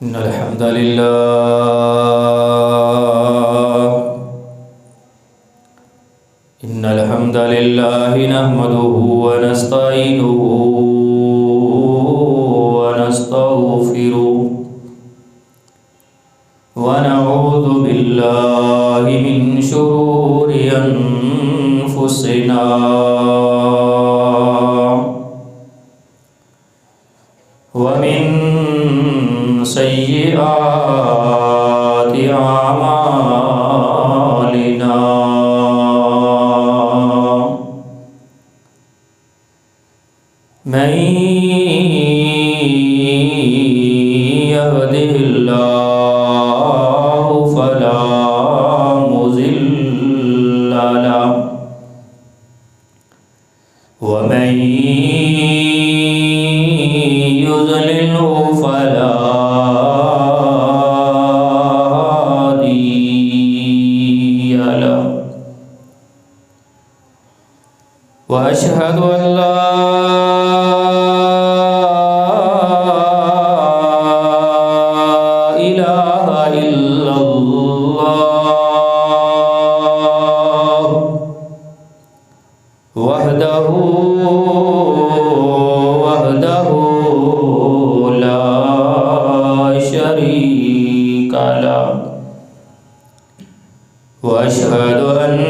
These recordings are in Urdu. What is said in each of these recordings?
إن الحمد لله نحمده ونستعينه ونستغفره ونعوذ بالله من شرور أنفسنا ومن سيئات أعمالنا من يهده الله فلا مضل له ومن يضلله فلا هادي له وأشهد أن لا إله إلا الله وحده لا شريك له وأشهد أن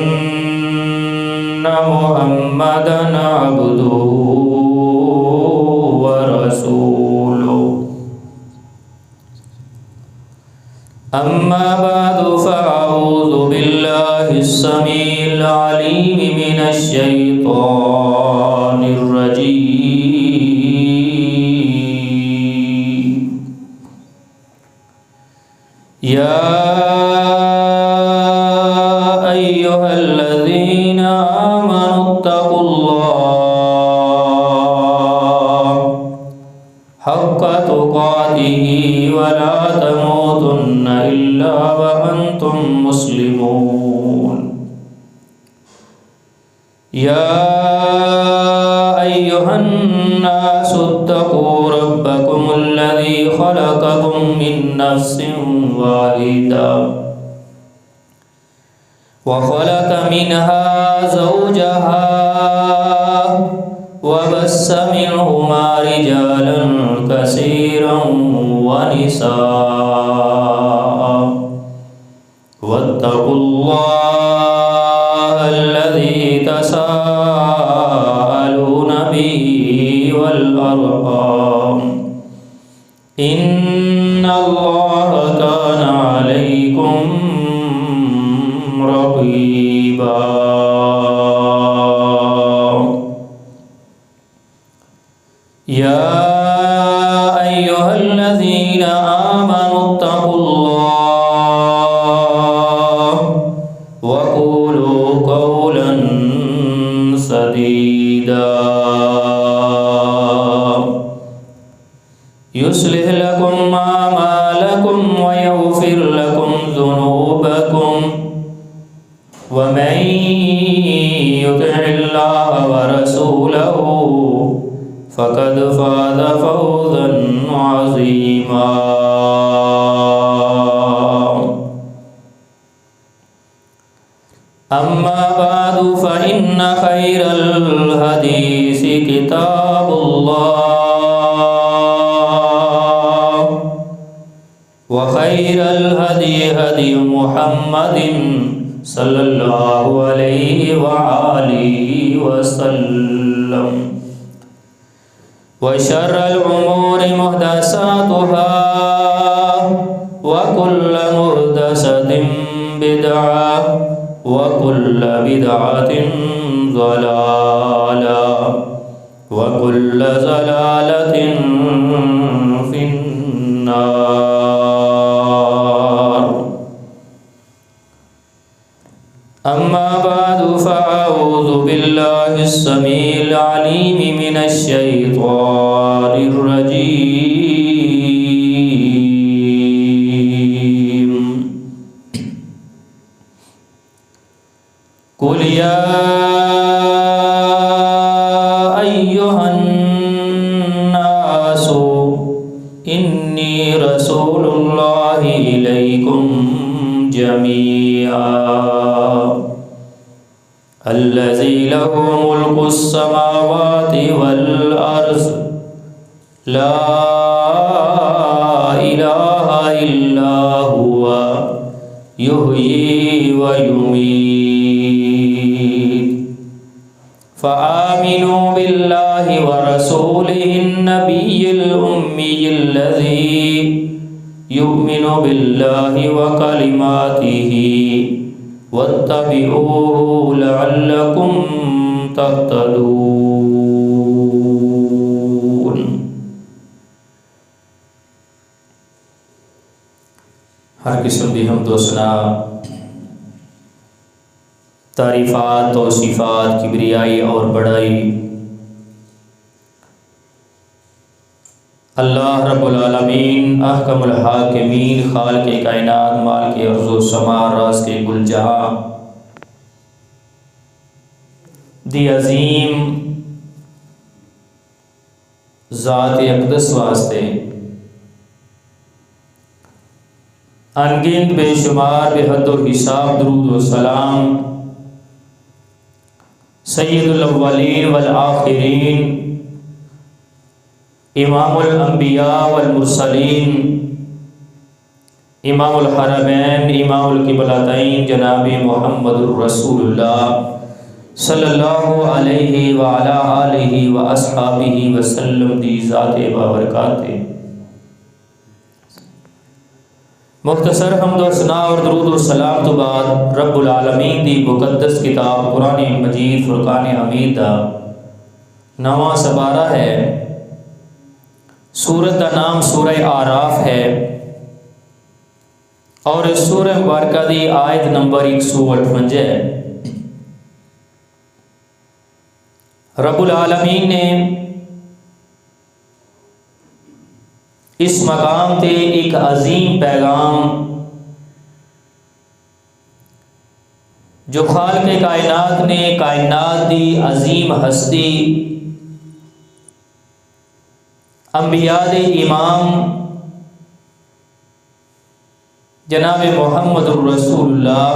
محمدًا عبده ورسوله أما بعد فأعوذ بالله السميع العليم من الشيطان الرجيم يا أيها الذين آمنوا اتقوا الله حق تقاته ولا تموتن إلا وأنتم مسلمون يا أيها الناس اتقوا ربكم الذي خلقكم من نفس واحدة وخلق منها زوجها وبث منهما رجالا كثيرا ونساء واتقوا الله الذي تساءلون به والأرحام إن الله كان عليكم رقيبا يا أيها الذين آمنوا اتقوا الله وقولوا قولا سديدا يصلح لكم أعمالكم ويغفر لكم ذنوبكم ومن يطع الله ورسوله فقد فاز فوزا عظيما أما بعد فإن خير الحديث كتاب الله وخير الهدي هدي محمد صلى الله عليه وآله وسلم وشر الأمور محدثاتها وكل محدثة بدعة وكل بدعة ضلالة وكل ضلالة في النار أما بعد فأعوذ بالله السميع العليم من الشيطان الرجيم قل يا أيها الناس إني رسول اللہ الیکم جمیعا الذی لہ ملک السماوات والارض لا الہ الا هو یحیی و یمیت فآمنوا باللہ ورسولہ النبی الأمی الذی یؤمن باللہ وکلماتہ واتبعوه لعلکم تہتدون۔ ہر قسم کی حمد و ثنا، تعریفات، توصیفات، کبریائی اور بڑائی اللہ رب العالمین احکم الحاکمین، خالق کائنات، مالک ارض و سما، راز کے گل جہاں دی عظیم ذات اقدس واسطے انگنت بے شمار بے حد و حساب درود و سلام سید الاولین والآخرین، امام الانبیاء والمرسلین، امام الحرمین، امام القبلتین، جناب محمد الرسول اللہ صلی اللہ علیہ وعلا آلہ واصحابہ وسلم دی ذات بابرکات۔ مختصر حمد و ثنا اور درود و سلام تو بعد رب العالمین دی مقدس کتاب قرآن مجید فرقان حمید دا نواں سپارہ ہے۔ سورت کا نام سورہ آراف ہے اور اس سورہ مبارکہ دی آیت نمبر 158 ہے۔ رب العالمین نے اس مقام تے ایک عظیم پیغام جو خالق کائنات نے کائنات دی عظیم ہستی انبیاء دے امام جناب محمد الرسول اللہ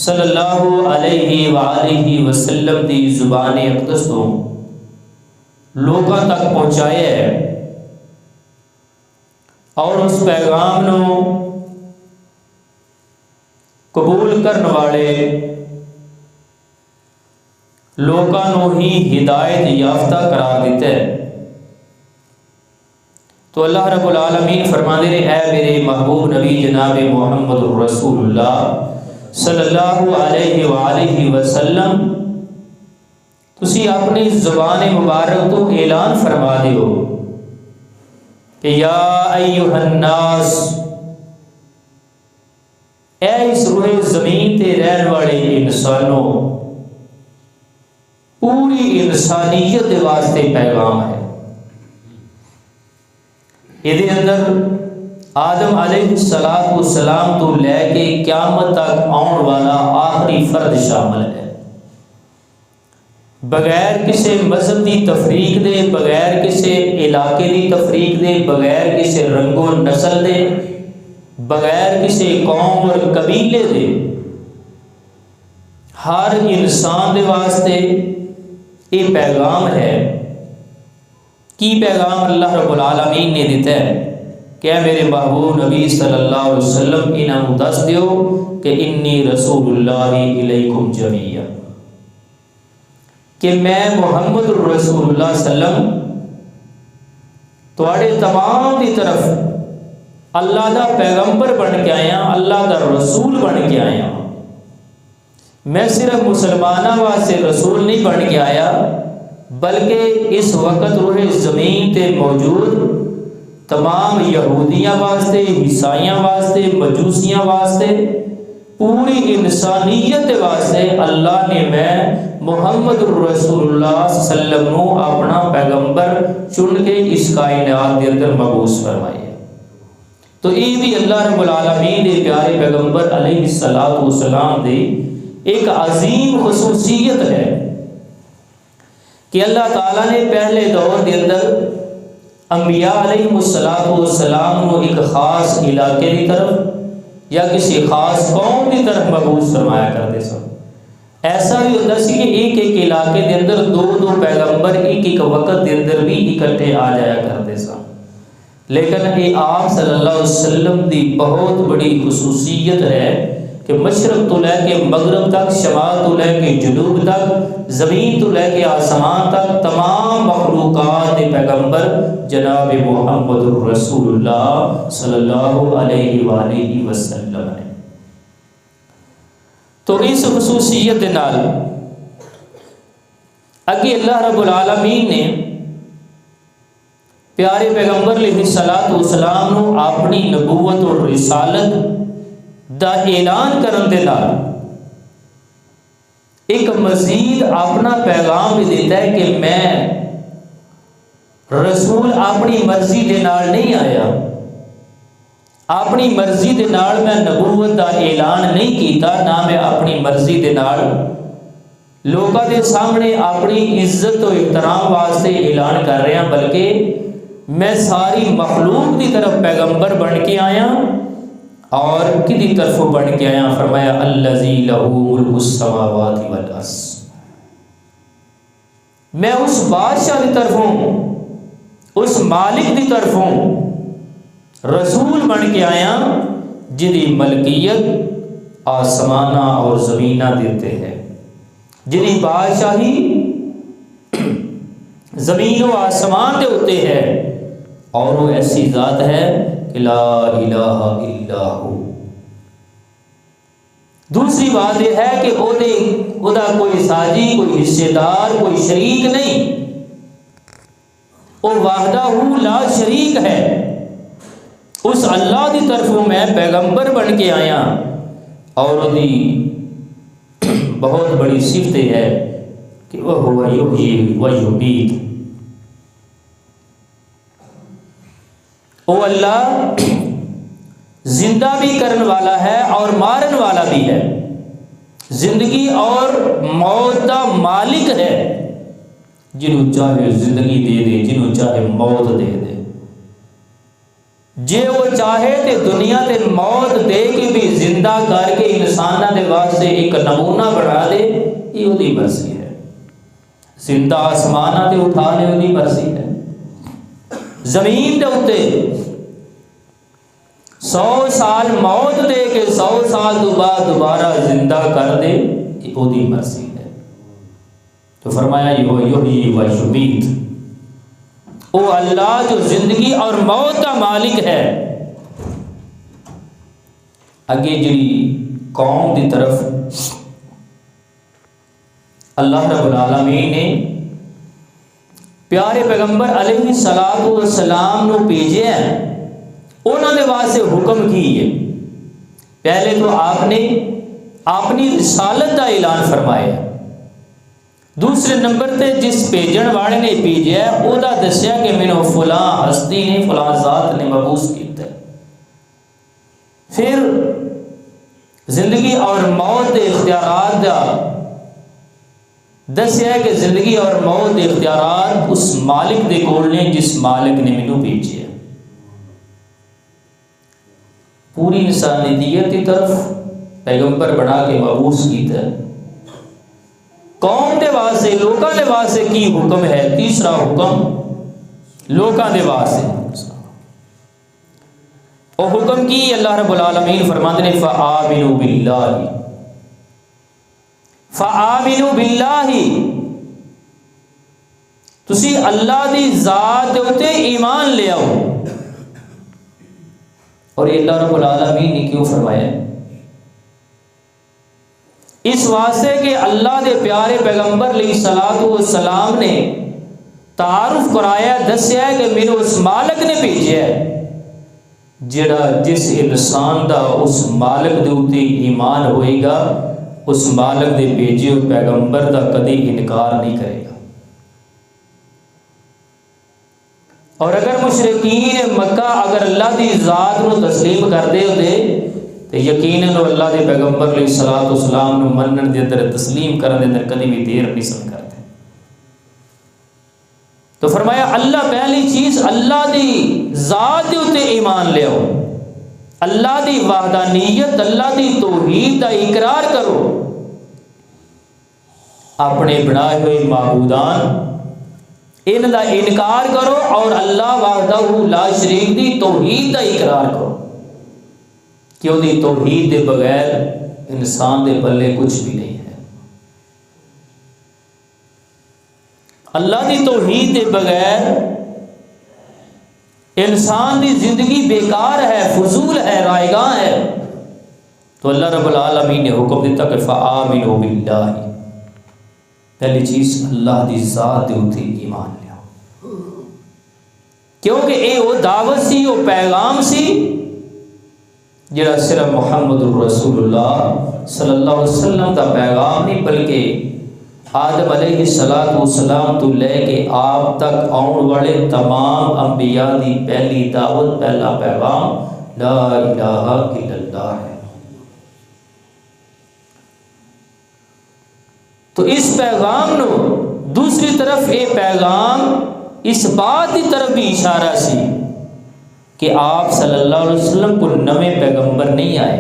صلی اللہ علیہ وآلہ وسلم دی زبان اقدس تو لوگوں تک پہنچایا ہے اور اس پیغام نو قبول کرنے والے لوگوں نو ہی ہدایت یافتہ قرار دیتا ہے۔ تو اللہ رب العالمین فرمانے رہے اے میرے محبوب نبی جناب محمد الرسول اللہ صلی اللہ علیہ وآلہ وسلم تسی اپنی زبان مبارک تو اعلان فرما دیو کہ یا ایہا الناس، اے اس روح زمین تے رہن والے انسانوں، پوری انسانیت دے واسطے پیغام ہے۔ یہ اندر آدم علیہ السلام تو لے کے قیامت تک آن والا آخری فرد شامل ہے۔ بغیر کسی مذہب دی تفریق دے، بغیر کسی علاقے دی تفریق دے، بغیر کسی رنگ و نسل دے، بغیر کسی قوم اور قبیلے دے، ہر انسان دے واسطے یہ پیغام ہے۔ کی پیغام اللہ رب العالمین نے دیتا ہے کہ میرے محبوب نبی صلی اللہ علیہ وسلم انہاں دس دیو کہ انی رسول اللہ الیکم جمیعا، کہ میں محمد الرسول اللہ صلی اللہ علیہ وسلم تواڈے تمام دی طرف اللہ دا پیغمبر بن کے آیا، اللہ دا رسول بن کے آیا۔ میں صرف مسلمانوں واسطے رسول نہیں بن کے آیا، بلکہ اس وقت روح زمین تے موجود تمام یہودیاں واسطے، عیسائیاں واسطے، مجوسیاں واسطے، پوری انسانیت واسطے اللہ نے میں محمد الرسول اللہ صلی اللہ علیہ وسلم نو اپنا پیغمبر چن کے اس کائنات کے اندر مبعوث فرمایا۔ تو یہ بھی اللہ رب العالمین دے پیارے پیغمبر علیہ السلام دے ایک عظیم خصوصیت ہے کہ اللہ تعالیٰ نے پہلے دور کے اندر انبیاء علیہ السلام کو ایک خاص علاقے کی طرف یا کسی خاص قوم کی طرف مبعوث فرمایا کرتے سن۔ ایسا بھی ہوتا سی کہ ایک ایک علاقے دے اندر دو دو پیغمبر ایک ایک وقت دے اندر بھی اکٹھے آ جایا کرتے سن، لیکن یہ آپ صلی اللہ علیہ وسلم دی بہت بڑی خصوصیت ہے کہ مشرق تو لے کے مغرب تک، شمال تو لے کے جنوب تک، زمین تو لے کے آسمان تک تمام مخلوقات کے پیغمبر جناب محمد الرسول اللہ صلی اللہ علیہ وآلہ وسلم ہے۔ تو اس خصوصیت نال اگے اللہ رب العالمین نے پیارے پیغمبر علیہ السلام نو اپنی نبوت اور رسالت دا اعلان کرن دے نال ایک مزید اپنا پیغام بھی دیتا ہے کہ میں رسول اپنی مرضی دے نال نہیں آیا، اپنی مرضی دے نال میں نبوت دا اعلان نہیں کیتا، نہ میں اپنی مرضی دے نال لوکاں دے سامنے اپنی عزت و احترام واسطے اعلان کر رہا، بلکہ میں ساری مخلوق دی طرف پیغمبر بن کے آیا۔ اور کدی طرف بن کے آیا؟ فرمایا الذی لہ ملک السماوات والارض، میں اس بادشاہ دی طرف ہوں، اس مالک دی طرف ہوں، رسول بن کے آیا جدی ملکیت آسمانہ اور زمینہ دیتے ہیں، جدی بادشاہی زمین و آسمان دے ہوتے ہیں، اور وہ ایسی ذات ہے کہ لا الہ الا ہو۔ دوسری بات یہ ہے کہ او دا کوئی ساجی، کوئی حصے دار، کوئی شریک نہیں، وہ وحدہ لا شریک ہے۔ اس اللہ دی طرف میں پیغمبر بن کے آیا، اور دی بہت بڑی صفت ہے کہ وہ یحیی و یمیت، وہ اللہ زندہ بھی کرن والا ہے اور مارن والا بھی ہے، زندگی اور موت دا مالک ہے، جنہوں چاہے زندگی دے دے، جنہوں چاہے موت دے دے، جے وہ چاہے تے دنیا تے موت دے کے بھی زندہ کر کے انسانہ دے واسطے ایک نمونہ بنا دے، یہ وہ دی مرضی ہے۔ زندہ آسمانہ تے اٹھا لے، وہ دی مرضی ہے۔ زمین دے اتے 100 سال موت دے کے 100 سال تو بعد دوبارہ زندہ کر دے، یہ وہ دی مرضی ہے۔ تو فرمایا یحیی و یمیت، وہ اللہ جو زندگی اور موت کا مالک ہے۔ اگے جڑی قوم دی طرف اللہ رب العالمین نے پیارے پیغمبر علیہ السلام نو بھیجے ہیں، انہوں نے واسطے حکم کی ہے۔ پہلے تو آپ نے اپنی رسالت کا اعلان فرمایا، دوسرے نمبر تے جس بھیجن والے نے بھیجا ہے وہ دسیا کہ مینوں فلاں ہستی نے، فلاں ذات نے مبعوث کیتا ہے۔ پھر زندگی اور موت کے اختیارات دا دسیا ہے کہ زندگی اور موت کے اختیارات اس مالک دے کول نے جس مالک نے مینوں بھیجا ہے۔ پوری انسانیت کی طرف پیغمبر بنا کے مبعوث کیتا ہے۔ قوم دے واسطے، لوکاں دے واسطے کی حکم ہے؟ تیسرا حکم لوکاں دے واسطے، اور حکم کی اللہ رب العالمین فرماتے ہیں فآمنوا باللہ، فآمنوا باللہ، تسی اللہ دی ذات تے ایمان لے آؤ۔ اور یہ اللہ رب العالمین نے کیوں فرمایا ہے؟ اس واسطے کہ اللہ دے پیارے پیغمبر علیہ السلام نے تعارف کرایا، دسیا ہے کہ میرے اس مالک نے بھیجا ہے، جڑا جس انسان دا اس مالک دے اوتے ایمان ہوئے گا، اس مالک دے بھیجے ہوئے پیغمبر دا کدی انکار نہیں کرے گا۔ اور اگر مشرکین مکہ اگر اللہ دی ذات نو تسلیم کر دے ہوتے تو یقیناً اللہ دے پیغمبر علیہ السلام نو منن دے اندر، تسلیم کرن دے اندر کدی بھی دیر نہیں سن کرتے۔ تو فرمایا اللہ پہلی چیز اللہ دی ذات دے اتے ایمان لے آؤ، اللہ دی وحدانیت، اللہ دی توحید دا اقرار کرو، اپنے بنائے ہوئے معبودان ان دا انکار کرو اور اللہ وحدہ لا شریک دی توحید دا اقرار کرو کہ وہ دی توحید دے بغیر انسان دے پلے کچھ بھی نہیں ہے۔ اللہ دی توحید دے بغیر انسان دی زندگی بیکار ہے، فضول ہے، رائگاں ہے۔ تو اللہ رب العالمین نے حکم دیتا کہ فآمنوا باللہ، پہلی چیز اللہ دی ذات دے اوتے ایمان لیاؤ، کیونکہ اے وہ دعوت سی، وہ پیغام سی جڑا صرف محمد رسول اللہ صلی اللہ علیہ وسلم کا پیغام نہیں، بلکہ آدم علیہ السلام تو لے کے آپ تک آن والے تمام انبیاء دی پہلی دعوت، پہلا پیغام لا الہ الا اللہ ہے۔ تو اس پیغام نو دوسری طرف یہ پیغام اس بات کی طرف بھی اشارہ سی کہ آپ صلی اللہ علیہ وسلم کو نویں پیغمبر نہیں آئے،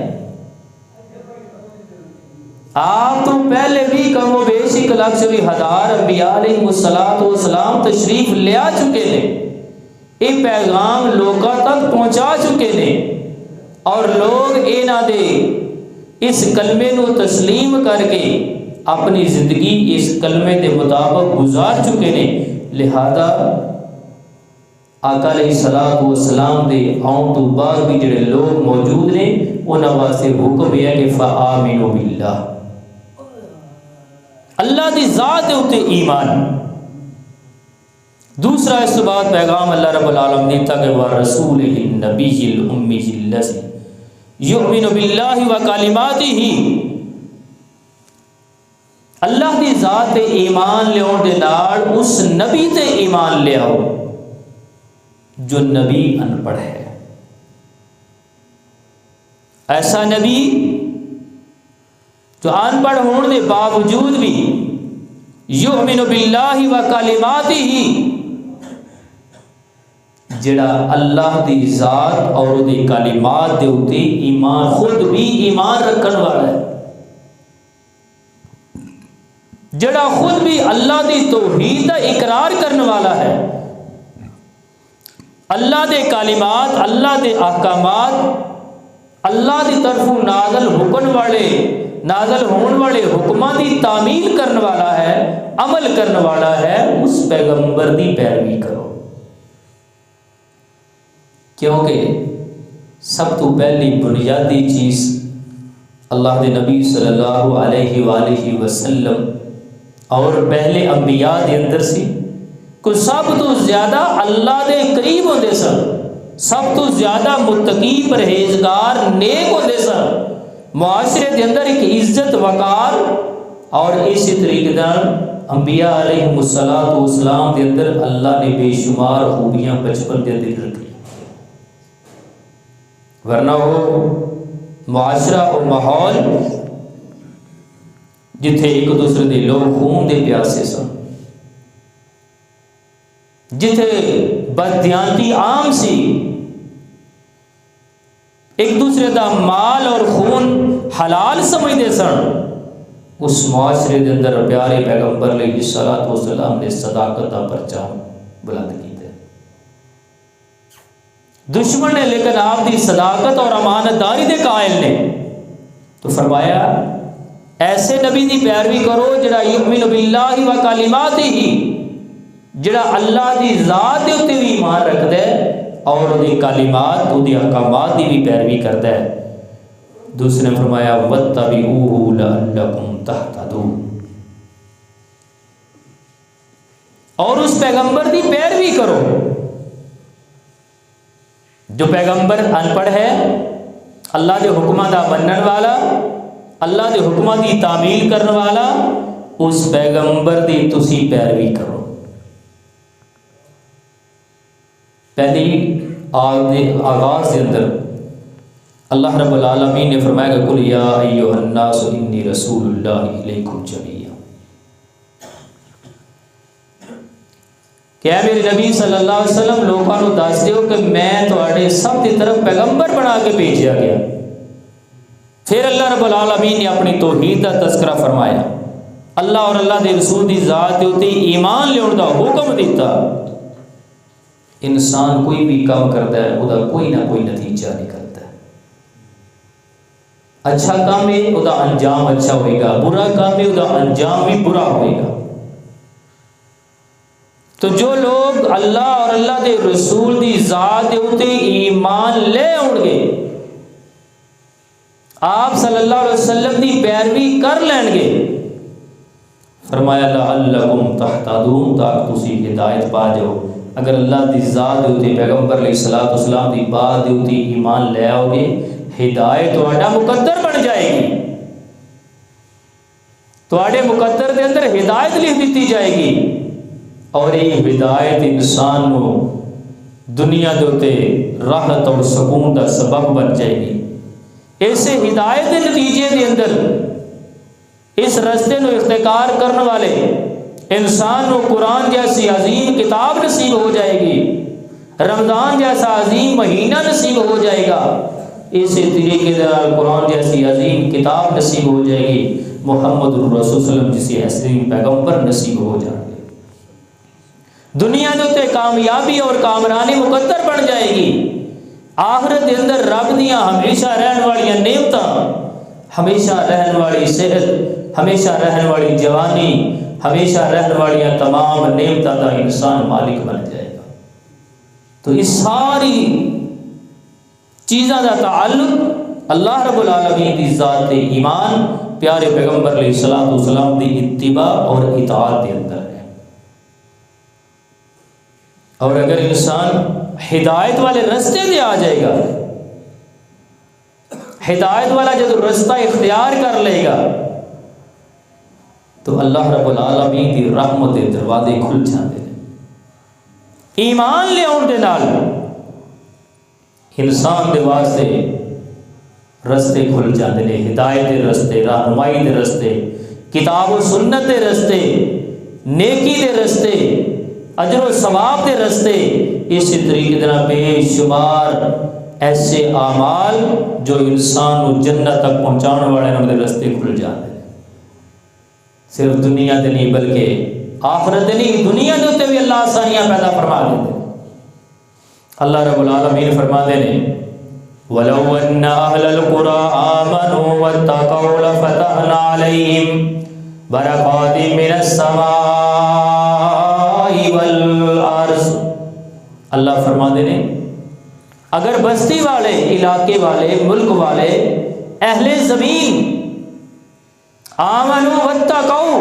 آپ تو پہلے بھی کم و بیش 1,20,000 انبیاء علیہ السلام تشریف لے آ چکے نے، یہ پیغام لوگوں تک پہنچا چکے نے، اور لوگ انہاں دے اس کلمے نو تسلیم کر کے اپنی زندگی اس کلمے دے مطابق گزار چکے نے۔ لہذا آقا علیہ السلام دے آن تو بعد بھی جڑے لوگ موجود نے انہاں واسطے حکم ہے کہ فآمنوا باللہ، اللہ دی ذات دے اوتے ایمان۔ دوسرا اس کے بعد پیغام اللہ رب العالمین دیتا کہ وَرَسُولِهِ النَّبِيِّ الْأُمِّيِّ الَّذِي يُؤْمِنُ بِاللَّهِ وَكَلِمَاتِهِ، اللہ دی ذات تے ایمان لیاؤ دے نال اس نبی تے ایمان لیاؤ جو نبی ان پڑھ ہے، ایسا نبی جو ان پڑھ ہونے دے باوجود بھی یؤمن باللہ و کلماتہ، جڑا اللہ دی ذات اور دی کلمات دے اوتے ایمان، خود بھی ایمان رکھن والا ہے، جڑا خود بھی اللہ دی توحید دا اقرار کرنے والا ہے، اللہ دے کلمات، اللہ دے احکامات، اللہ دی طرفوں نازل ہون والے حکماں دی تعمیل کرنے والا ہے، عمل کرنے والا ہے، اس پیغمبر دی پیروی کرو، کیونکہ سب تو پہلی بنیادی چیز اللہ دے نبی صلی اللہ علیہ وآلہ وسلم اور پہلے انبیاء دے اندر سی کہ سب تو زیادہ اللہ دے قریب ہوندے سن، سب تو زیادہ متقی پرہیزگار نیک ہوندے سن، معاشرے دے اندر ایک عزت وقار، اور اسی طریقے نال انبیاء علیہ السلام دے اندر اللہ نے بے شمار خوبیاں بچپن دے اندر رکھی، ورنہ وہ معاشرہ اور ماحول جتھے ایک دوسرے دے لوگ خون دے پیاسے سن، جتھے بددیانتی عام سی، ایک دوسرے دا مال اور خون حلال سمجھتے سن، اس معاشرے دے اندر پیارے پیغمبر علیہ السلام نے صداقت کا پرچم بلند کیتے۔ دشمن نے لیکن آپ دی صداقت اور امانت داری دے قائل نے، تو فرمایا ایسے نبی دی پیروی کرو جڑا یؤمن باللہ و کلماتہ، جڑا اللہ دی ذات دے اوتے بھی ایمان رکھدا ہے اور دی کلمات، دی احکامات دی بھی پیروی کردا ہے۔ دوسرے نے فرمایا واتبعوہ لعلکم تہتدون، اور اس پیغمبر دی پیروی کرو جو پیغمبر ان پڑھ ہے، اللہ دے حکماں دا منن والا، اللہ دے حکماں دی تعمیل کرنے والا، اس پیغمبر دی تسی پیروی کرو۔ پہلی آغاز کے اندر اللہ رب العالمین نے فرمایا کہ قل یا ایھا الناس انی رسول اللہ الیکم جمیعا، کہ اے میرے نبی صلی اللہ علیہ وسلم لوگوں کو دس دیو کہ میں تواڈے سب کی طرف پیغمبر بنا کے بھیجا گیا۔ پھر اللہ رب العالمین نے اپنی توحید کا تذکرہ فرمایا، اللہ اور اللہ دے رسول دی ذات دے اوتے ایمان لیاؤن دا حکم دیتا۔ انسان کوئی بھی کام کرتا ہے وہ کوئی نہ کوئی نتیجہ نکلتا ہے، اچھا کام ہے وہ انجام اچھا ہوئے گا، برا کام ہے وہ انجام بھی برا ہوئے گا۔ تو جو لوگ اللہ اور اللہ دے رسول دی ذات دے اوتے ایمان لے آؤن گے، آپ صلی اللہ علیہ وسلم دی پیروی کر لین گے، فرمایا لعلکم تہتدون، تاکہ تسی ہدایت پا جاؤ۔ اگر اللہ دی ذات دے اوتے پیغمبر علیہ الصلوۃ والسلام دی بات دے اوتے ایمان لے آؤ گے، ہدایت تہاڈا مقدر بن جائے گی، تہاڈے مقدر دے اندر ہدایت لکھ دیتی جائے گی، اور یہ ہدایت انسان کو دنیا دے اوتے راحت اور سکون دا سبب بن جائے گی۔ ایسے ہدایت کے نتیجے دے اندر اس رستے نو اختیار کرنے والے انسان کو قرآن جیسی عظیم کتاب نصیب ہو جائے گی، رمضان جیسا عظیم مہینہ نصیب ہو جائے گا، اسی طریقے سے قرآن جیسی عظیم کتاب نصیب ہو جائے گی، محمد الرسول صلی اللہ علیہ وسلم جیسی عظیم پیغمبر نصیب ہو جائے گے، دنیا دے کامیابی اور کامرانی مقدر بن جائے گی، آخرت کے اندر رب دیاں ہمیشہ رہن والی نعمتاں، ہمیشہ رہن والی صحت، ہمیشہ رہن والی جوانی، ہمیشہ رہن والی تمام نعمتاں دا انسان مالک بن جائے گا۔ تو اس ساری چیزاں دا تعلق اللہ رب العالمین دی ذات ایمان، پیارے پیغمبر علیہ الصلوۃ والسلام دی اتباع اور اطاعت کے اندر ہے۔ اور اگر انسان ہدایت والے رستے دے آ جائے گا، ہدایت والا جب رستہ اختیار کر لے گا تو اللہ رب العالمین کی رحمت کے دروازے کھل جاتے ہیں۔ ایمان لے آن دے نال انسان دے واسطے رستے کھل جاتے ہیں، ہدایت دے رستے، رہنمائی دے رستے، کتاب و سنت دے رستے، نیکی دے رستے، اجر و ثواب دے رستے، اسی طریقے سے بے شمار ایسے اعمال جو انسان کو جنت تک پہنچانے والے نمبر رستے کھل جاتے ہیں۔ صرف دنیا دے نہیں بلکہ آخرت دے نہیں، دنیا دے بھی اللہ آسانیاں پیدا فرما دیتے ہیں۔ اللہ رب العالمین فرماتے ہیں وَلَوْ أَنَّ أَهْلَ الْقُرَىٰ آمَنُوا وَاتَّقَوْا لَفَتَحْنَا عَلَيْهِمْ بَرَكَاتٍ مِّنَ السَّمَاءِ وَالْأَرْضِ۔ اللہ فرماتے ہیں اگر بستی والے، علاقے والے، ملک والے، اہل زمین آمنوا واتقوا،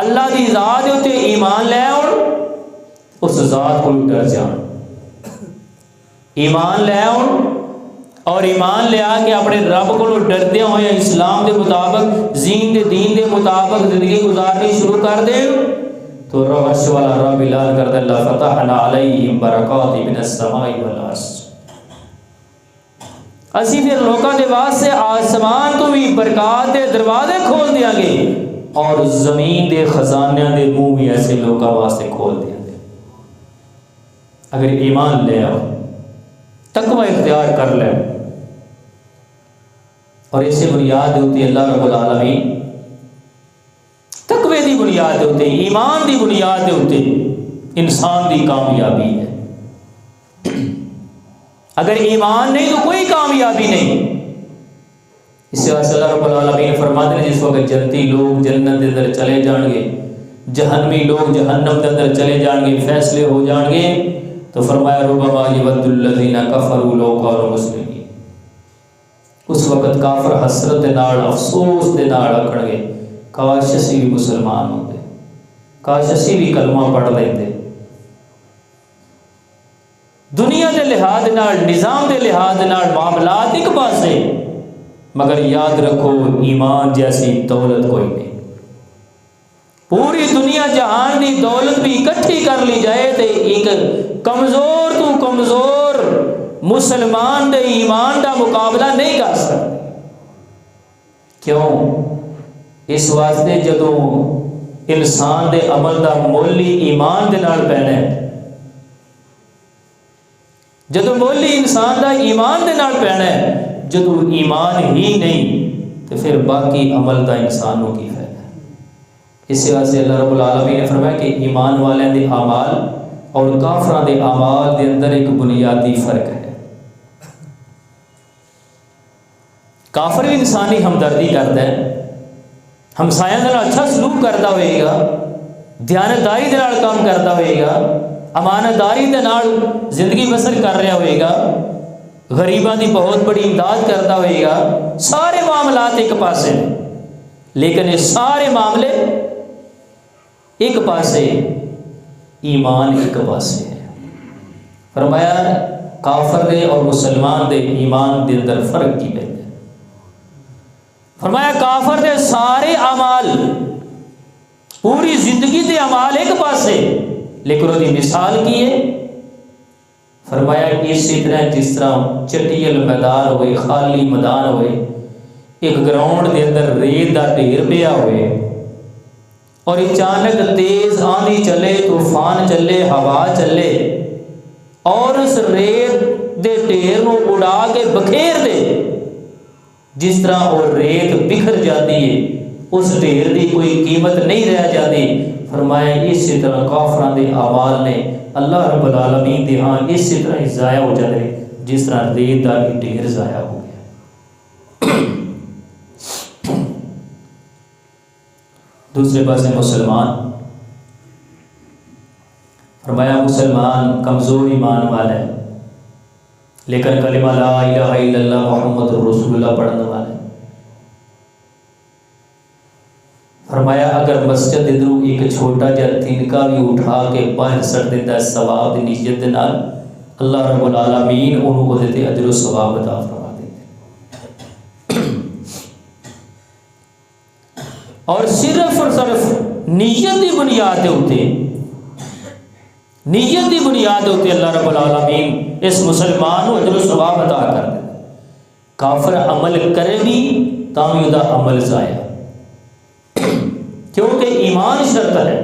اللہ دی ذات تے ایمان لے آن، اس ذات کو ڈر جان، ایمان لے آن اور ایمان لے آ کے اپنے رب کو ڈردے ہوئے اسلام دے مطابق، دین دے مطابق زندگی گزارنی شروع کر دیں تو عرش والا رب اعلان کرتا ہے لَفَتَحْنَا عَلَيْهِمْ بَرَكَاتٍ مِّنَ السَّمَاءِ وَالْأَرْضِ، اسی پھر لوگوں کے واسطے آسمان تو بھی برکات دے دروازے کھول دیا گے اور زمین دے خزانے دے منہ بھی ایسے لوگوں واسطے کھول دیا گے۔ اگر ایمان لے آؤ، تقوی اختیار کر لے، اور اسے بنیاد ہوتی ہے اللہ رب العالمین تقوی دی بنیاد ہوتے، ایمان دی بنیاد ہوتے انسان دی کامیابی ہے۔ اگر ایمان نہیں تو کوئی کامیابی نہیں۔ اس سے اللہ رب العالمین فرماتے ہیں جس وقت جنتی لوگ جنت کے اندر چلے جان گے، جہنمی لوگ جہنم کے اندر چلے جان گے، فیصلے ہو جان گے، تو فرمایا ربما یود الذین کفروا لو کانوا مسلمین، اس وقت کافر حسرت دے نال، افسوس دے نال آکھن گے کاش اسی بھی مسلمان ہوتے، کاش اسی بھی کلمہ پڑھ لیندے۔ دنیا دے لحاظ نال، نظام دے لحاظ نال معاملات ایک پاسے، مگر یاد رکھو ایمان جیسی دولت کوئی نہیں۔ پوری دنیا جہان دی دولت بھی اکٹھی کر لی جائے تو ایک کمزور تو کمزور مسلمان دے ایمان دا مقابلہ نہیں کر سکتے۔ کیوں؟ اس واسطے جدوں انسان دے عمل دا مول ہی ایمان دے نال پینا ہے۔ جدو مول ہی انسان دا ایمان دے نال پینا ہے، جدو ایمان ہی نہیں تو پھر باقی عمل دا انسانوں کی فائدہ ہے۔ اس واسطے اللہ رب العالمین نے فرمایا کہ ایمان والے دے اعمال اور کافراں دے اعمال دے اندر ایک بنیادی فرق ہے۔ کافر بھی انسانی ہمدردی کرتا ہے، ہمسایاں دے نال اچھا سلوک کرتا ہوئے گا، دیانتداری دے نال کام کرتا ہوئے گا، امانتداری دے نال زندگی بسر کر رہا ہوئے گا، غریباں دی بہت بڑی امداد کرتا ہوئے گا، سارے معاملات ایک پاسے، لیکن یہ سارے معاملے ایک پاسے، ایمان ایک پاسے ہے۔ فرمایا کافر دے اور مسلمان دے ایمان دے اندر فرق کی پہ، فرمایا کافر دے سارے اعمال، پوری زندگی دے اعمال ایک پاسے، لیکن وہ دی مثال کی ہے۔ فرمایا اسی طرح جس طرح چٹیل میدان ہوئے، خالی میدان ہوئے، ایک گراؤنڈ دے اندر ریت دا ڈھیر پیا ہوئے اور اچانک تیز آندھی چلے، طوفان چلے، ہوا چلے اور اس ریت دے ڈھیر کو اڑا کے بکھیر دے، جس طرح وہ ریت بکھر جاتی ہے، اس ڈھیر دی کوئی قیمت نہیں رہ جاتی۔ فرمایا اسی طرح کافراں دے اعمال نے اللہ رب العالمین دے ہاں اسی طرح ہی ضائع ہو جاتے ہیں جس طرح ریت دا ڈھیر ضائع ہو گیا۔ دوسرے پاس مسلمان، فرمایا مسلمان کمزور ایمان والا ہے لیکن کلمہ لا الہ الا اللہ محمد رسول اللہ پڑھنے والا ہے۔ فرمایا اگر مسجد ادھروں ایک چھوٹا جا تنکا بھی اٹھا کے باہر سٹ دیتا ہے ثواب دی نیت دے نال، اللہ رب العالمین انہوں کو دیتے اجر و ثواب عطا فرما دیتے۔ اور صرف اور صرف نیت دی بنیاد دے ہوتے، نیت دی بنیاد ہوتی اللہ رب العالمین اس مسلمان کو اجر و ثواب عطا کر دے۔ کافر عمل کرے بھی تاں دا عمل ضائع، کیونکہ ایمان شرط ہے۔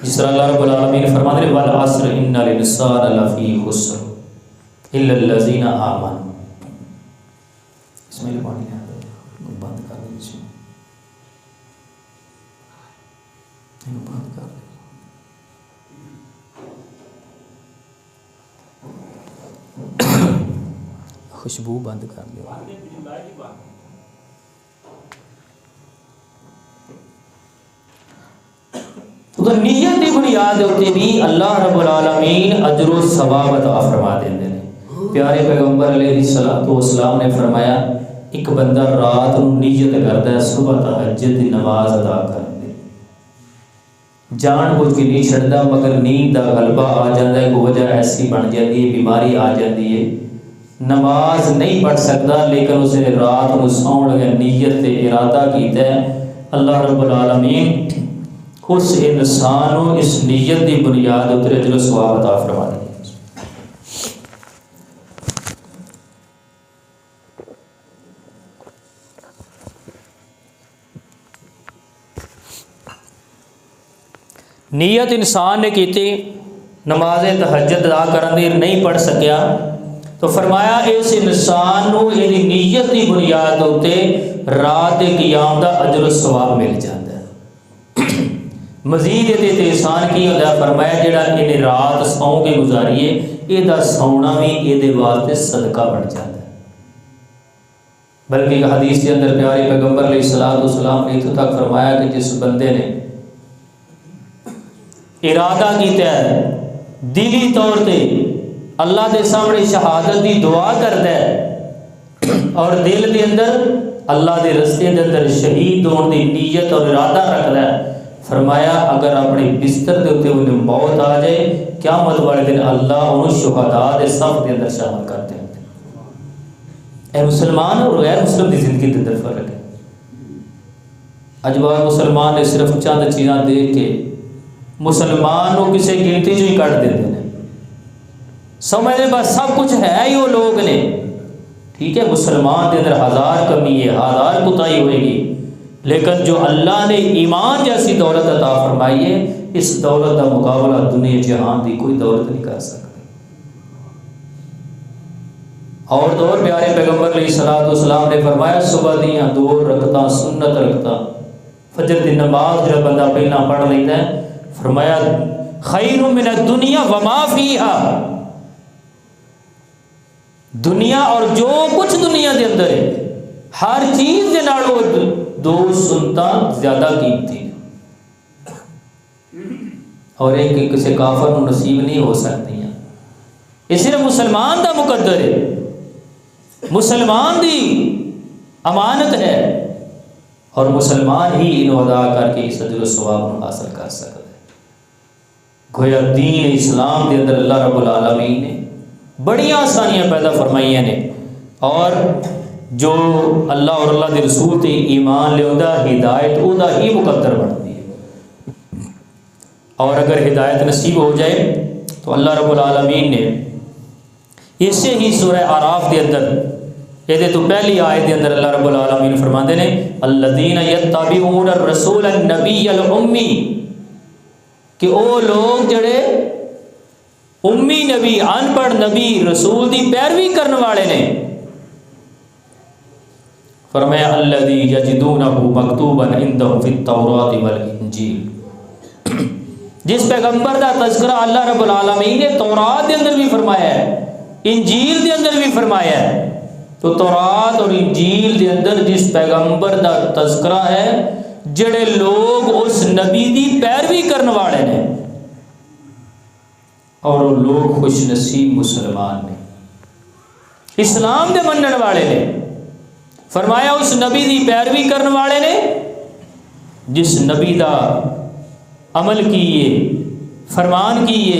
جس طرح اللہ رب العالمین فرماتے ہیں والعصر ان الانسان لفی خسر الا الذین آمنوا۔ اس میں پانی بند کر دیجیے، بند کر دیجیے۔ خوشبو بند کر دو۔ تو نیت کی بنیاد ہوتے بھی اللہ رب العالمین اجر و ثواب عطا فرما دیندے نے۔ پیارے پیغمبر علیہ الصلوۃ والسلام نے فرمایا ایک بندہ رات نو نیت کرتا ہے صبح تہجد دی نماز ادا کر دے، جان بوجھ کے نہیں چھڑدا مگر نیند دا غلبہ آ جاتا ہے، کوئی وجہ ایسی بن جاتی ہے، بیماری آ جاتی ہے، نماز نہیں پڑھ سکتا لیکن اسے رات کو سون لگا نیت تے ارادہ کیتا ہے، اللہ رب العالمین اس انسان کو اس نیت کی بنیاد اتر اجر و ثواب عطا فرما دے۔ نیت انسان نے کیتی، نماز تہجد ادا کرنے نہیں پڑھ سکیا تو فرمایا اس انسان کو یہ نیت کی بنیاد اتنے رات قیام دا اجر و ثواب مل جاتا ہے۔ مزید یہ احسان کی ہوتا ہے، فرمایا جڑا انہیں رات سو کے گزاریے یہ سونا بھی یہ واسطے صدقہ بن جاتا ہے۔ بلکہ حدیث کے اندر پیارے پیغمبر علیہ الصلوۃ والسلام نے اتنا تک فرمایا کہ جس بندے نے ارادہ کیتا ہے دلی طور پہ اللہ دے سامنے شہادت دی دعا کرتا ہے اور دل دے اندر اللہ دے رستے دے اندر شہید ہونے دی نیت اور ارادہ رکھتا ہے، فرمایا اگر اپنے بستر دے اوپر انہیں موت آ جائے قیامت والے دن اللہ انہوں شہداء دے صف دے اندر شامل کرتے ہیں۔ اے مسلمان اور غیر مسلم دی زندگی دے اندر فرق ہے۔ اج بعض مسلمان نے صرف چند چیزاں دیکھ کے مسلمان کو کسی گنتی جو ہی کٹ دیتے ہیں، سمجھے بس سب کچھ ہے ہی وہ لوگ نے، ٹھیک ہے مسلمان دے اندر ہزار کمی ہے، ہزار کوتاہی ہوئے گی، لیکن جو اللہ نے ایمان جیسی دولت عطا فرمائی ہے، اس دولت کا مقابلہ دنیا جہان دی کوئی دولت نہیں کر سکتی۔ اور دور پیارے پیغمبر علیہ الصلوۃ والسلام نے فرمایا صبح دیاں 2 رکعتاں سنت رکعتاں فجر دی نماز جو بندہ پہلا پڑھ لیتا ہے، فرمایا خیر من الدنیا وما فیہا، دنیا اور جو کچھ دنیا دے اندر ہے ہر چیز دے نال 2 سنتاں زیادہ قیمتی اور ایک کسی کافر کو نصیب نہیں ہو سکتی ہیں۔ یہ صرف مسلمان دا مقدر ہے، مسلمان دی امانت ہے، اور مسلمان ہی انہوں ادا کر کے اس اجر و ثواب حاصل کر سکتا ہے۔ گویا دین اسلام دے اندر اللہ رب العالمین نے بڑی آسانیاں پیدا فرمائی نے، اور جو اللہ اور اللہ دے رسول تے ایمان لے دا ہدایت او دا ہی مقدر بنتی ہے، اور اگر ہدایت نصیب ہو جائے تو اللہ رب العالمین نے اسے ہی سورہ اعراف دے اندر یہ تو پہلی آیت دے اندر اللہ رب العالمین فرماندے نے الذین یتبعون الرسول النبی الامی، کہ او لوگ جڑے امی نبی ان پڑھ نبی رسول دی پیروی کرنے والے نے، فرمایا الذی یجدونہ مکتوبا عندہم فی التوراۃ والانجیل، جس پیغمبر دا تذکرہ اللہ رب العالمین نے تورات دے اندر بھی فرمایا ہے، انجیل دے اندر بھی فرمایا ہے۔ تو تورات اور انجیل دے اندر جس پیغمبر دا تذکرہ ہے، جڑے لوگ اس نبی دی پیروی کرنے والے نے، اور وہ لوگ خوش نصیب مسلمان نے، اسلام دے منن والے نے، فرمایا اس نبی دی پیروی کرنے والے نے جس نبی دا عمل کیے، فرمان کیے،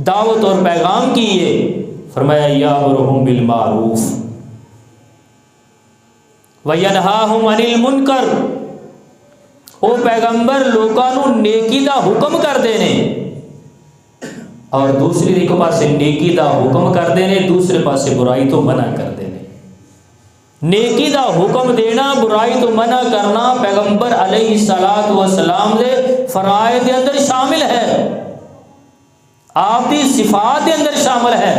دعوت اور پیغام کیے، فرمایا یامرہم بالمعروف وینہاہم عن المنکر، او پیغمبر لوکاں نو نیکی دا حکم کر دینے، اور دوسری ایک پاسے نیکی دا حکم کر دینے، دوسرے پاسے برائی تو منع کر دینے۔ نیکی دا حکم دینا، برائی تو منع کرنا پیغمبر علیہ الصلوۃ والسلام دے فرائض دے اندر شامل ہے، آپ دی صفات دے اندر شامل ہے۔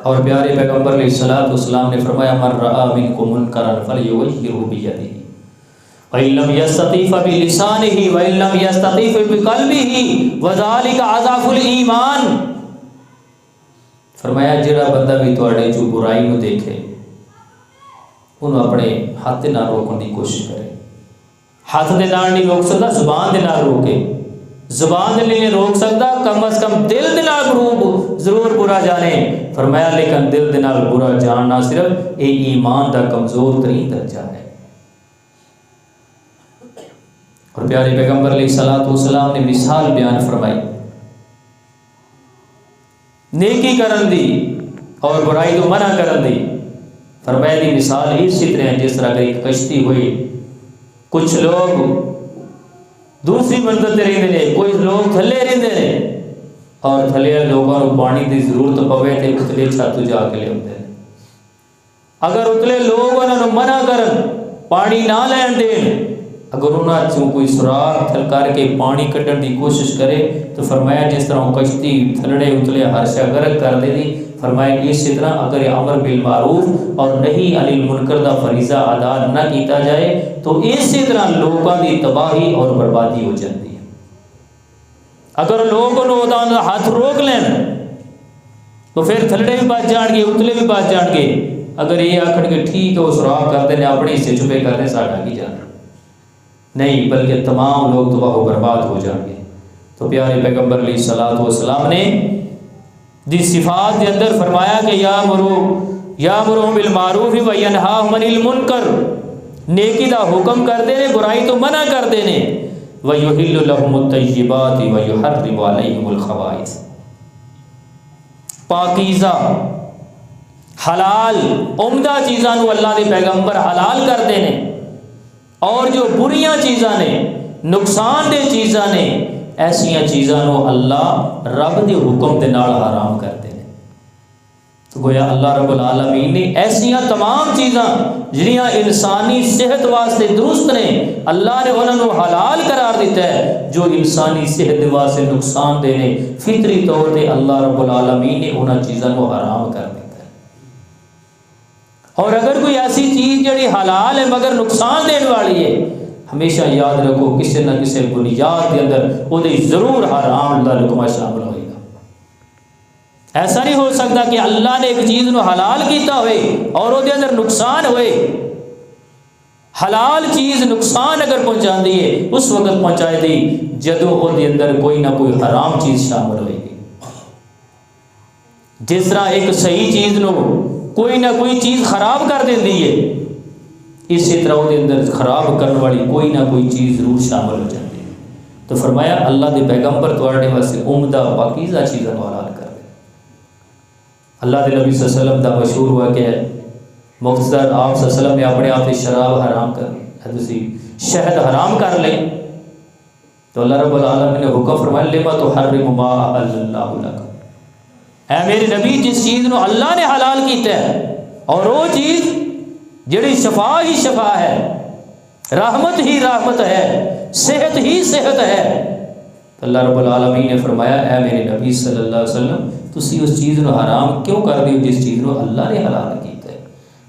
اور پیارے پیغمبر علیہ الصلوۃ والسلام نے فرمایا من رأى منکم منکرا فلیغیرہ بیدہ وَإِن لَّمْ يَسْتَطِعْ فَبِلِسَانِهِ وَإِن لَّمْ يَسْتَطِعْ فَبِقَلْبِهِ وَذَلِكَ أَضْعَفُ الْإِيمَانِ، فرمایا جڑا بندہ بھی تواڈے جو برائی نو دیکھے انہوں اپنے ہاتھ دے نال روکن دی کوشش کرے، ہاتھ دے نال نہیں روک سکتا زبان دے نال روکے، زبان دے نہیں روک سکتا کم از کم دل دے نال ضرور برا جانے، فرمایا لیکن دل دے نال برا جاننا صرف ایمان دا کمزور ترین درجہ ہے۔ اور پیارے پیغمبر علیہ الصلوۃ والسلام نے مثال بیان فرمائی نیکی کرن دی اور برائی تو منع کرن دی، فرمایا دی مثال اسی طرح ہے جس طرح ایک کشتی ہوئی، کچھ لوگ دوسری منزل تے رہندے نے، کوئی لوگ تھلے رہندے نے، اور تھلے لوگوں کو پانی دی ضرورت پوے تے اتلے چھت جا کے لے آتے ہیں، اگر اتلے لوگ انہوں منع کرن پانی نہ لین دین، اگر انہوں چوں کوئی سراغ تھل کر کے پانی کٹن دی کوشش کرے تو فرمایا جس طرح کشتی تھلڑے اتلے ہر شے غرق کر دے دی، فرمایا اسی طرح اگر امر بالمعروف اور نہی عن المنکر دا فریضہ ادا نہ کیتا جائے تو اسی طرح لوگوں دی تباہی اور بربادی ہو جاتی ہے۔ اگر لوگوں نے ہاتھ روک لین تو پھر تھلڑے بھی بچ جان گے، اتلے بھی بچ جان گے، اگر یہ آخر کے ٹھیک ہے وہ سراغ کرتے ہیں اپنے حصے چھپے کرتے ہیں ساڈا کی جانا نہیں، بلکہ تمام لوگ تباہ و برباد ہو جائیں گے۔ تو پیارے پیغمبر علیہ الصلوۃ والسلام نے دی صفات کے اندر فرمایا کہ یامرہم بالمعروف وینہاہم عن المنکر، نیکی دا حکم کر دینے، برائی تو منع کر دینے، ویحل لہم الطیبات ویحرم علیہم الخبائث، پاکیزہ حلال عمدہ چیزاں نو اللہ دے پیغمبر حلال کر دینے، اور جو بریاں چیزاں نے نقصان دہ چیزاں نے ایسیاں چیزاں نو اللہ رب دے حکم دے نال حرام کر دینے۔ تو گویا اللہ رب العالمین نے ایسیاں تمام چیزاں جڑیاں انسانی صحت واسطے درست نے اللہ نے انہوں نے حلال قرار دیتا ہے، جو انسانی صحت واسطے نقصان دہ نے فطری طور پہ اللہ رب العالمین نے انہاں چیزوں کو حرام کر دیتا ہے۔ اور اگر کوئی ایسی چیز جڑی حلال ہے مگر نقصان دینے والی ہے، ہمیشہ یاد رکھو کسی نہ کسی بنیاد کے اندر وہ ضرور حرام اللہ رکما شامل ہوئے گا۔ ایسا نہیں ہو سکتا کہ اللہ نے ایک چیز نو حلال کیتا ہوئے اور وہ اندر نقصان ہوئے۔ حلال چیز نقصان اگر پہنچا دی ہے اس وقت پہنچائے دی جدوں وہ اندر کوئی نہ کوئی حرام چیز شامل ہوئے گی۔ جس طرح ایک صحیح چیز نو کوئی نہ کوئی چیز خراب کر دیندی ہے، اسی طرح وہ اندر خراب کرنے والی کوئی نہ کوئی چیز ضرور شامل ہو جاتی ہے۔ تو فرمایا اللہ دے پیغمبر تواڈے واسطے عمدہ پاکیزہ چیزاں حلال کر دے۔ اللہ دے نبی صلی اللہ علیہ وسلم دا مشہور ہوا کہ مختصر آپ صلی اللہ علیہ وسلم نے اپنے آپ سے شراب حرام کر لی، تسی شہد حرام کر لیں تو اللہ رب العالمین نے حکم فرمایا لما تحرم ما احل اللہ لک، اے میرے نبی جس چیز نو اللہ نے حلال کیتا ہے اور وہ چیز جڑی شفا ہی شفا ہے، رحمت ہی رحمت ہے، صحت ہی صحت ہے، تو اللہ رب العالمین نے فرمایا اے میرے نبی صلی اللہ علیہ وسلم تسی اس چیز نو حرام کیوں کر دیو جس چیز نو اللہ نے حلال کیتا ہے؟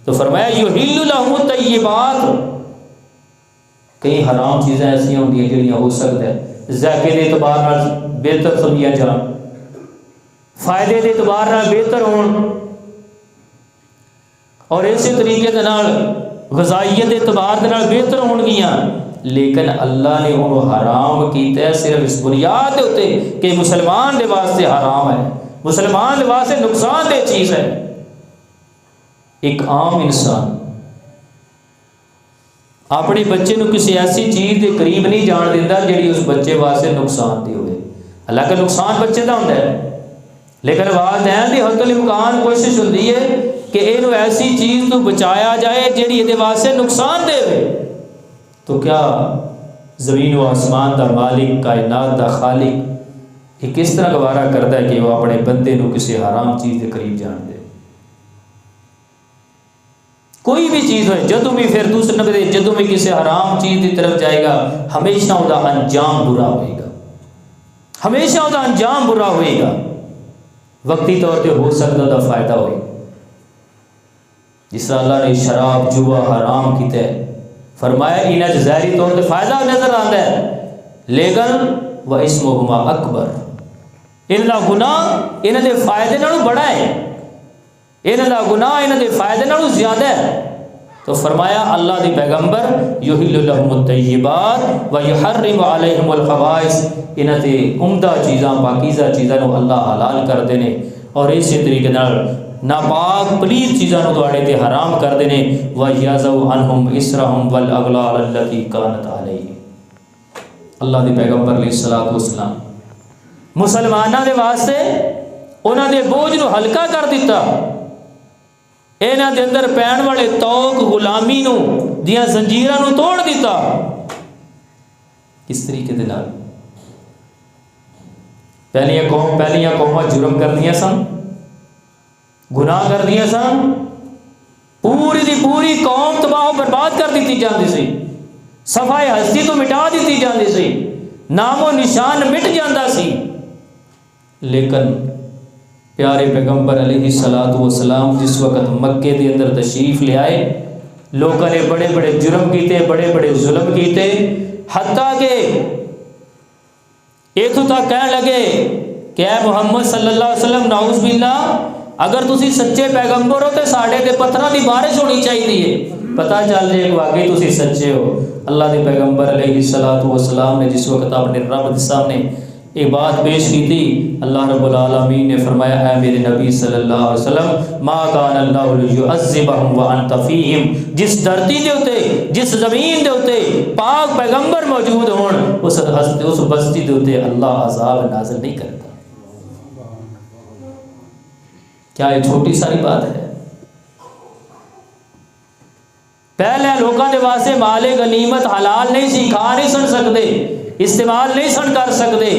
تو فرمایا یحل لہم الطیبات، کئی حرام چیزیں ایسی ہوں گی جڑیاں ہو سکتا ہے ذائقے کے اعتبار نال بہتر سمجھیا جان، فائدے کے اعتبار نال بہتر ہون، اور اسی طریقے دے نال غذائیت کے اعتبار دے نال بہتر ہون گیاں، لیکن اللہ نے انہوں حرام کیتا ہے صرف اس بنیاد دے ہوتے کہ مسلمان دے واسطے حرام ہے، مسلمان دے واسطے نقصان دہ چیز ہے۔ ایک عام انسان اپنے بچے نو کسی ایسی چیز کے قریب نہیں جان دیتا جڑی اس بچے واسطے نقصان دہ ہوئے، حالانکہ نقصان بچے دا ہوتا ہے، لیکن والدین دی حد الامکان کوشش ہوتی ہے کہ اینو ایسی چیز تو بچایا جائے جڑی یہ واسطے نقصان دے ہوئے۔ تو کیا زمین و آسمان دا مالک، کائنات دا خالق یہ کس طرح گوارا کرتا ہے کہ وہ اپنے بندے نو کسی حرام چیز کے قریب جان دے؟ کوئی بھی چیز ہوئے جدوں بھی پھر دوسرے نبی جدوں بھی کسی حرام چیز کی طرف جائے گا ہمیشہ وہ انجام برا ہوئے گا، ہمیشہ وہ انجام برا ہوئے گا۔ وقتی طور پہ ہو سکتا دا فائدہ ہوئے، جس طرح اللہ نے شراب جوا حرام کیتا ہے، فرمایا انہیں ظاہری طور پہ فائدہ نظر آتا ہے لیکن وَإِسْمُهُمَا أَكْبَرُ، انہاں دا گناہ انہاں دے فائدے نالوں بڑا ہے، انہاں دا گناہ انہاں دے فائدے نالوں زیادہ ہے۔ تو فرمایا اللہ دی پیغمبر یحل لہم الطیبات ویحرم علیہم الخبائث، انہاں تے عمدہ چیزاں پاکیزہ چیزاں نو اللہ حلال کر دینے اور اسی طریقے نال ناپاک پلید چیزاں نو تواڈے تے حرام کر دینے وَيَضَعُ عَنْهُمْ إِصْرَهُمْ وَالْأَغْلَالَ الَّتِي كَانَتْ عَلَيْهِمْ، اللہ دے پیغمبر علیہ الصلوۃ والسلام مسلماناں دے واسطے انہاں دے بوجھ نو ہلکا کر دیتا، انہاں دے اندر پین والے توق غلامی نو دیاں زنجیراں نو توڑ دیتا۔ کس طریقے دے نال؟ پہلیاں قوماں جرم کردیاں سن، گناہ کردیاں سن، پوری دی پوری قوم تباہ و برباد کر دیتی جاندی سی، صفحہ ہستی تو مٹا دیتی جاندی سی، نام و نشان مٹ جاندا سی، لیکن پیارے پیغمبر علیہ الصلوۃ والسلام جس وقت مکے دے اندر تشریف لے آئے، لوگوں نے بڑے بڑے جرم کیتے، بڑے بڑے ظلم کیتے، حتیٰ کہ ایتھوں تک کہنے لگے کہ اے محمد صلی اللہ علیہ وسلم نعوذ باللہ اگر تسی سچے پیغمبر ہو تو ساڑھے دے پتھراں دی بارش ہونی چاہیے، پتہ چل جائے کہ واقعی تسی سچے ہو۔ اللہ دے پیغمبر علیہ الصلوۃ والسلام نے جس وقت اپنے رب کے سامنے ایک بات پیش کی تھی، اللہ رب العالمین نے فرمایا اے میرے نبی صلی اللہ علیہ وسلم ما کان اللہ لیعذبہم وانت فیہم، جس دھرتی دے ہوتے جس زمین دے ہوتے پاک پیغمبر موجود ہون اس بستی دے ہوتے اللہ عذاب نازل نہیں کرتا۔ کیا یہ چھوٹی ساری بات ہے؟ پہلے لوگوں کے واسطے مال غنیمت حلال نہیں سی، کھا نہیں سن سکتے، استعمال نہیں سن کر سکتے،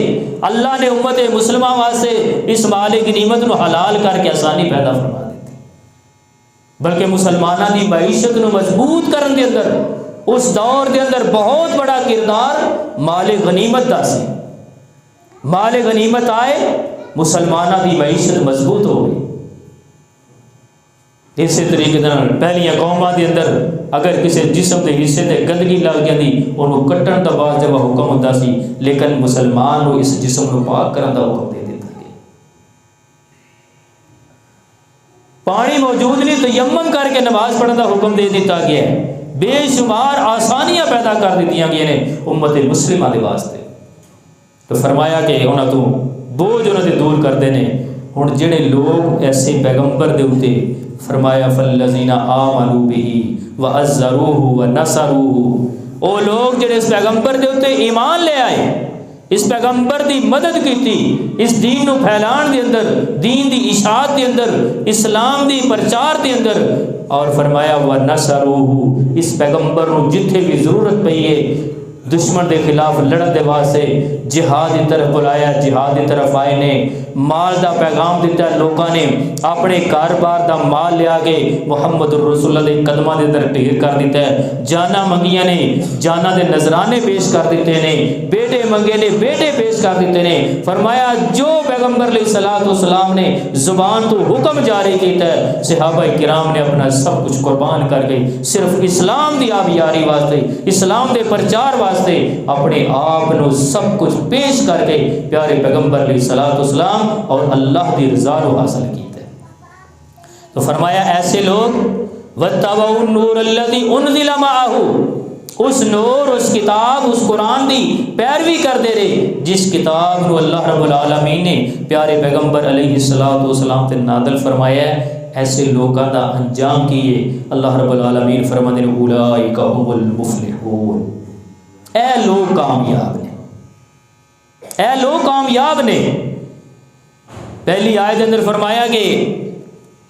اللہ نے امت مسلمہ واسطے اس مال غنیمت نو حلال کر کے آسانی پیدا فرما دی۔ بلکہ مسلمانوں کی معیشت کو مضبوط کرنے کے اندر اس دور کے اندر بہت بڑا کردار مال غنیمت کا سی۔ مال غنیمت آئے مسلمانوں کی معیشت مضبوط ہو گئی۔ اسی طریقے پہلیاں قوموں کے اندر اگر کسی جسم کے حصے سے گندگی لگ جاتی انہوں کٹن کا بعد جب حکم ہوتا سی، لیکن مسلمان کو اس جسم کو پاک کرنے کا حکم دے دیتا گیا۔ پانی موجود نہیں تیمم کر کے نماز پڑھنے کا حکم دے دیتا گیا ہے۔ بے شمار آسانیاں پیدا کر دیتی گئی نے امت مسلمہ کے واسطے۔ تو فرمایا کہ انہوں تو بوجھ انہوں نے دور کرتے ہیں۔ ہن جڑے لوگ ایسے پیغمبر دے ہوتے فرمایا فالذین آمنوا بہ وعزروہ ونصروہ، او لوگ جڑے اس پیغمبر دے ہوتے ایمان لے آئے، اس پیغمبر دی مدد کیتی، اس دین نو پھیلان دے اندر، دین دی اشاعت دے اندر، اسلام دی پرچار دے اندر، اور فرمایا وَنَصَرُوهُ، اس پیغمبر نو جتھے بھی ضرورت پئی ہے دشمن دے خلاف لڑن دے واسطے جہاد کی طرف بلایا، جہاد کی طرف آئے نے، مال دا پیغام دیتا ہے، لوگوں نے اپنے کاروبار دا مال لیا کے محمد رسول اللہ دے قدمہ دے اندر ڈھیر کر دیتا ہے، جانا منگیاں نے جانا دے نذرانے پیش کر دیتے نے، بیٹے منگے نے بیٹے پیش کر دیتے نے۔ فرمایا جو پیغمبر علیہ الصلوۃ والسلام نے زبان تو حکم جاری کیتا ہے، صحابہ کرام نے اپنا سب کچھ قربان کر کے صرف اسلام دی آبیاری واسطے، اسلام دے پرچار واسطے اپنے آپ نو سب کچھ پیش کر کے پیارے پیغمبر علیہ الصلوۃ والسلام اور اللہ دی رضا کو حاصل کیتا ہے۔ تو فرمایا ایسے لوگ وَاتَّبَعُوا النُّورَ الَّذِي أُنزِلَ مَعَهُ، اس نور اس کتاب اس قرآن دی پیروی کر دے رہے جس کتاب کو اللہ رب العالمین نے پیارے پیغمبر علیہ الصلوۃ والسلام تے نازل فرمایا ہے۔ ایسے لوگوں کا انجام کیے اللہ رب العالمین فرماتے ہیں اولئک هم المفلحون، اے لوگ کامیاب نے، اے لوگ کامیاب نے۔ پہلی آیت اندر فرمایا کہ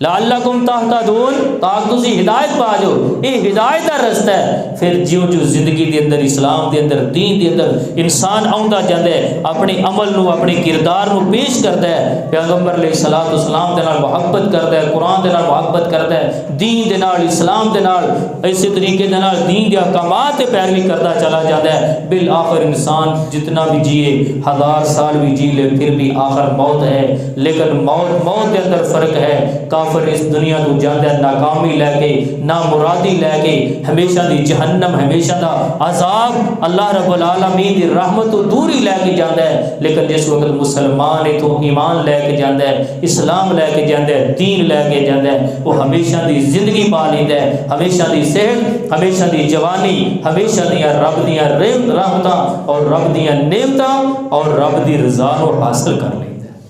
لعلکم تہتدون، تاکہ تسی ہدایت پا جاؤ، یہ ہدایت کا رستہ ہے۔ پھر جو زندگی دے اندر اسلام دے اندر دین دے اندر انسان آندا جاندا ہے، اپنے عمل نو اپنے کردار نو پیش کرتا ہے، پیغمبر علیہ الصلوۃ والسلام دے نال محبت کرتا ہے، قرآن دے نال محبت کرتا ہے، دین دے نال اسلام دے نال اسی طریقے دے نال دین دے احکامات تے پیروی کرتا چلا جاتا ہے۔ بالآخر انسان جتنا بھی جیے 1000 سال بھی جی لے پھر بھی آخر موت ہے، لیکن موت دے اندر فرق ہے۔ کافر اس دنیا تو جاندہ ناکامی لے کے نامرادی لے کے ہمیشہ دی جہنم ہمیشہ دا عذاب اللہ رب العالمین دی رحمت تو دوری لے کے جاندہ ہے، لیکن جس وقت مسلمان ہے تو ایمان لے کے جاندہ ہے، اسلام لے کے جاندہ ہے، دین لے کے جاندہ ہے، وہ ہمیشہ دی زندگی پا لیندہ ہے، ہمیشہ دی صحت، ہمیشہ دی جوانی، ہمیشہ دی رب دی رحمتاں اور رب دی نعمتاں اور رب دی رضا کو حاصل کر لیندہ ہے۔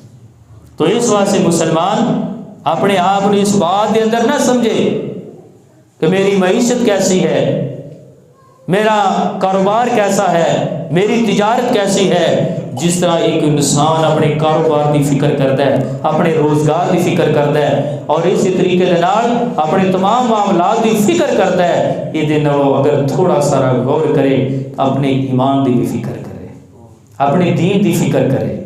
تو اس واسطے مسلمان اپنے آپ نے اس بات کے اندر نہ سمجھے کہ میری معیشت کیسی ہے، میرا کاروبار کیسا ہے، میری تجارت کیسی ہے۔ جس طرح ایک انسان اپنے کاروبار کی فکر کرتا ہے، اپنے روزگار کی فکر کرتا ہے، اور اسی طریقے کے نال اپنے تمام معاملات کی فکر کرتا ہے، یہ دن وہ اگر تھوڑا سا غور کرے، اپنے ایمان کی بھی فکر کرے، اپنے دین کی فکر کرے،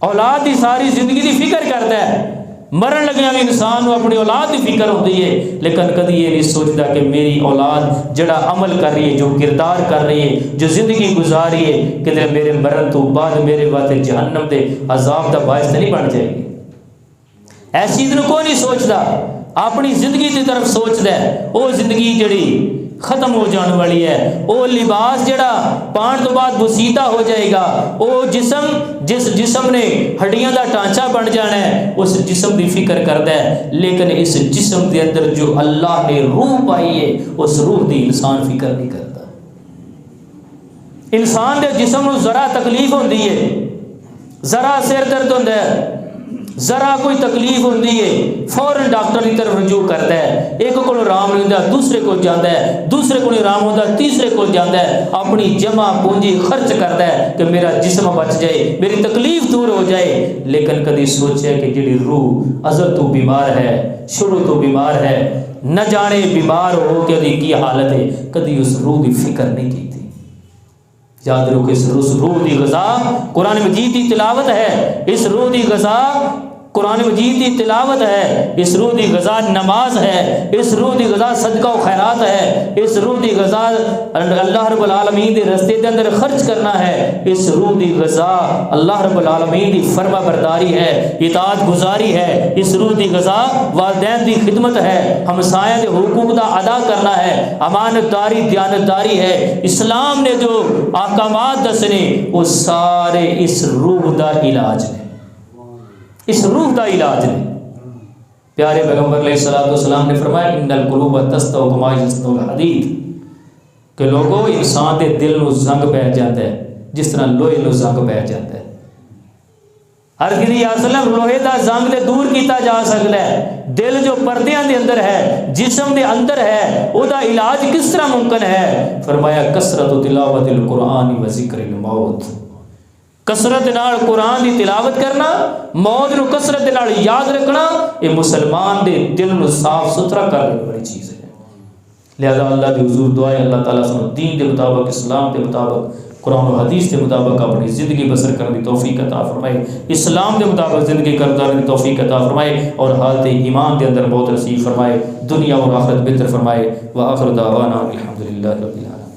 اولاد کی ساری زندگی کی فکر کرتا ہے۔ مرن لگیا بھی انسان کو اپنی اولاد کی فکر ہوتی ہے، لیکن کدی یہ نہیں سوچتا کہ میری اولاد جڑا عمل کر رہی ہے، جو کردار کر رہی ہے، جو زندگی گزار رہی ہے، کہ میرے مرن تو بعد میرے واسطے جہنم دے عذاب کا باعث نہیں بن جائے گی۔ ایسی دن کوئی نہیں سوچتا، اپنی زندگی کی طرف سوچتا ہے۔ وہ زندگی جڑی ختم ہو جانے والی ہے، وہ لباس جڑا پان تو بعد بسیدہ ہو جائے گا، وہ جس جسم نے ہڈیاں دا ٹانچہ بن جانا ہے اس جسم دی فکر کرتا ہے، لیکن اس جسم دے اندر جو اللہ نے روح پائی ہے اس روح دی انسان فکر نہیں کرتا۔ انسان دے جسم نو ذرا تکلیف ہوندی ہے، ذرا سر درد ہوتا ہے، ذرا کوئی تکلیف ہوتی ہے فوراً ڈاکٹر کی طرف رجوع کرتا ہے، ایک کو آرام نہیں ہوتا دوسرے کو جاتا ہے، دوسرے کو آرام ہوتا تیسرے کو جاتا ہے، اپنی جمع پونجی خرچ کرتا ہے کہ میرا جسم بچ جائے، میری تکلیف دور ہو جائے۔ لیکن کدی سوچے کہ جڑی روح ازل تو بیمار ہے، شروع تو بیمار ہے، نہ جانے بیمار ہو کے کی حالت ہے، کدی اس روح کی فکر نہیں کی تھی۔ یاد رکھو اس روح دی غذا قرآن مجید کی تلاوت ہے، اس روح دی غذا قرآن مجید کی تلاوت ہے، اس روح کی غذا نماز ہے، اس روح کی غذا صدقہ و خیرات ہے، اس روح کی غذا اللہ رب العالمین کے رستے کے اندر خرچ کرنا ہے، اس روح کی غذا اللہ رب العالمین کی فرما برداری ہے، اطاعت گزاری ہے، اس روح کی غذا والدین کی خدمت ہے، ہمسایہ کے حقوق کا ادا کرنا ہے، امانت داری دیانت داری ہے۔ اسلام نے جو احکامات دسنے وہ سارے اس روح کا علاج ہے، اس روح کا علاج ہے۔ پیارے پیغمبر علیہ الصلوۃ والسلام نے فرمایا ان القلوب تستوی کما یستوی الحدید کہ لوگوں انسان دے دل نو زنگ پہ جاتا ہے جس طرح لوہے نو زنگ پہ جاتا ہے۔ ہر کسی اصل لوہے دا زنگ تے دور کیتا جا سکتا ہے، دل جو پردیاں دے اندر ہے، جسم دے اندر ہے، او دا علاج کس طرح ممکن ہے؟ فرمایا کثرت تلاوت القرآن و ذکر الموت، کثرت نال قرآن دی تلاوت کرنا، موت نو کثرت نال یاد رکھنا، یہ مسلمان دے دل نو صاف ستھرا کرنے والی چیز ہے۔ لہذا اللہ دی حضور دعا ہے اللہ تعالیٰ سنو دین دے مطابق، اسلام دے مطابق، قرآن و حدیث کے مطابق اپنی زندگی بسر کرنے کی توفیق عطا فرمائے، اسلام کے مطابق زندگی کرنے کی توفیق عطا فرمائے، اور حالت ایمان کے اندر موت نصیب فرمائے، دنیا اور آخرت بہتر فرمائے۔ وآخر دعوانا الحمدللہ رب العالمین۔